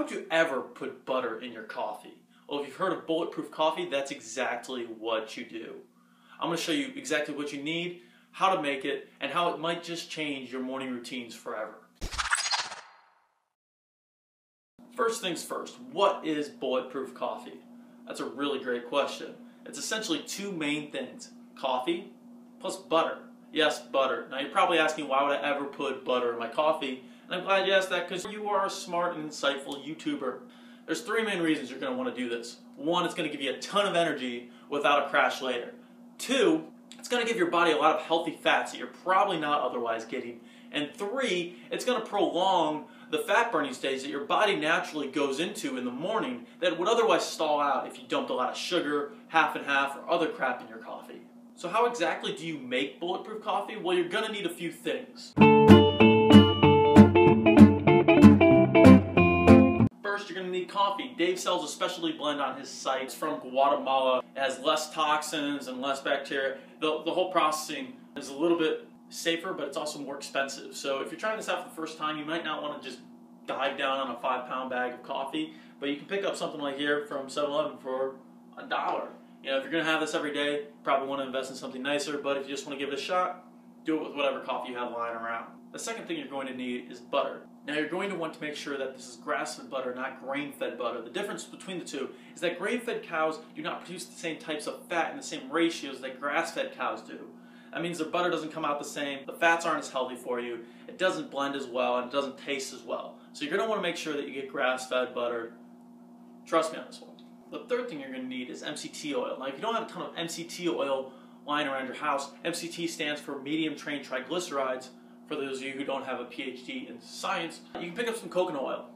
would you ever put butter in your coffee? Well, if you've heard of bulletproof coffee, that's exactly what you do. I'm going to show you exactly what you need, how to make it, and how it might just change your morning routines forever. First things first, what is bulletproof coffee? That's a really great question. It's essentially two main things, coffee plus butter. Yes, butter. Now you're probably asking, why would I ever put butter in my coffee? And I'm glad you asked that because you are a smart and insightful YouTuber. There's three main reasons you're going to want to do this. One, it's going to give you a ton of energy without a crash later. Two, it's going to give your body a lot of healthy fats that you're probably not otherwise getting. And three, it's going to prolong the fat burning stage that your body naturally goes into in the morning that would otherwise stall out if you dumped a lot of sugar, half and half, or other crap in your coffee. So how exactly do you make bulletproof coffee? Well, you're going to need a few things. First, you're going to need coffee. Dave sells a specialty blend on his site. It's from Guatemala. It has less toxins and less bacteria. The whole processing is a little bit safer, but it's also more expensive. So if you're trying this out for the first time, you might not want to just dive down on a 5-pound bag of coffee, but you can pick up something like here from 7-Eleven for $1. You know, if you're going to have this every day, you probably want to invest in something nicer, but if you just want to give it a shot, do it with whatever coffee you have lying around. The second thing you're going to need is butter. Now you're going to want to make sure that this is grass-fed butter, not grain-fed butter. The difference between the two is that grain-fed cows do not produce the same types of fat in the same ratios that grass-fed cows do. That means their butter doesn't come out the same, the fats aren't as healthy for you, it doesn't blend as well, and it doesn't taste as well. So you're going to want to make sure that you get grass-fed butter. Trust me on this one. The third thing you're going to need is MCT oil. Now if you don't have a ton of MCT oil lying around your house, MCT stands for medium-chain triglycerides. For those of you who don't have a PhD in science, you can pick up some coconut oil.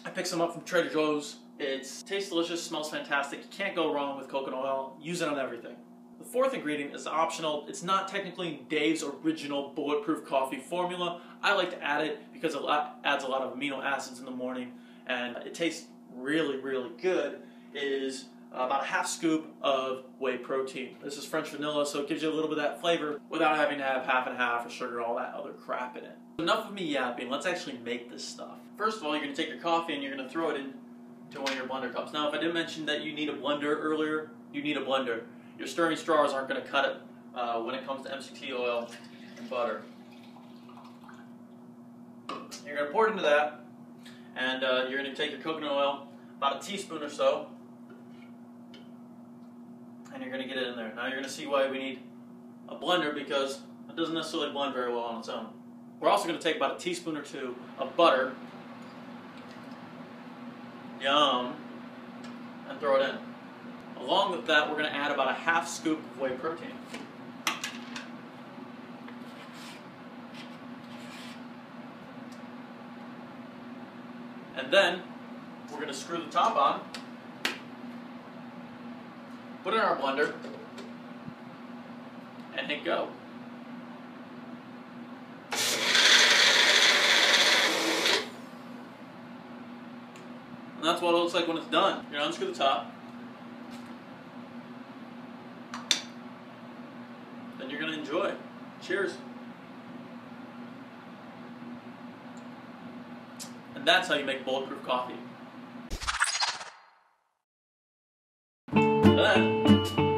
I picked some up from Trader Joe's. It tastes delicious, smells fantastic. You can't go wrong with coconut oil. Use it on everything. The fourth ingredient is optional. It's not technically in Dave's original bulletproof coffee formula. I like to add it because it adds a lot of amino acids in the morning, and it tastes really, really good. It is about a half scoop of whey protein. This is French vanilla, so it gives you a little bit of that flavor without having to have half and half or sugar, all that other crap in it. Enough of me yapping, let's actually make this stuff. First of all, you're going to take your coffee and you're going to throw it into one of your blender cups. Now, if I did mention that you need a blender earlier, you need a blender. Your stirring straws aren't going to cut it when it comes to MCT oil and butter. You're going to pour it into that, and you're going to take your coconut oil, about a teaspoon or so, and you're going to get it in there. Now you're going to see why we need a blender, because it doesn't necessarily blend very well on its own. We're also going to take about a teaspoon or two of butter, yum, and throw it in. Along with that, we're going to add about a half scoop of whey protein. And then we're going to screw the top on, put it in our blender, and hit go. And that's what it looks like when it's done. You're going to unscrew the top. Then you're going to enjoy. Cheers. And that's how you make bulletproof coffee. And then